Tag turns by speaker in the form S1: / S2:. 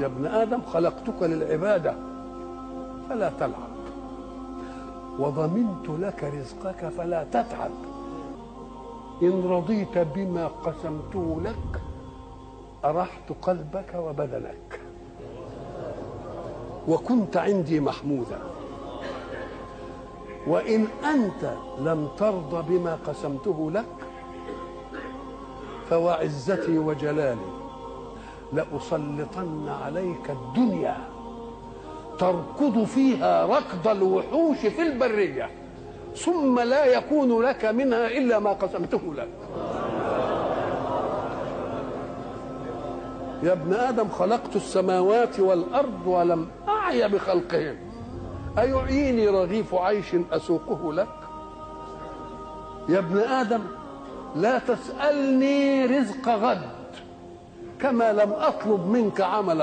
S1: يا ابن آدم خلقتك للعبادة فلا تلعب، وضمنت لك رزقك فلا تتعب. إن رضيت بما قسمته لك أرحت قلبك وبدنك وكنت عندي محمودا. وإن أنت لم ترض بما قسمته لك فوعزتي وجلالي لأسلطن عليك الدنيا تركض فيها ركض الوحوش في البرية ثم لا يكون لك منها إلا ما قسمته لك. يا ابن آدم خلقت السماوات والأرض ولم أعي بخلقهم، أيعيني رغيف عيش أسوقه لك؟ يا ابن آدم لا تسألني رزق غد كما لم أطلب منك عمل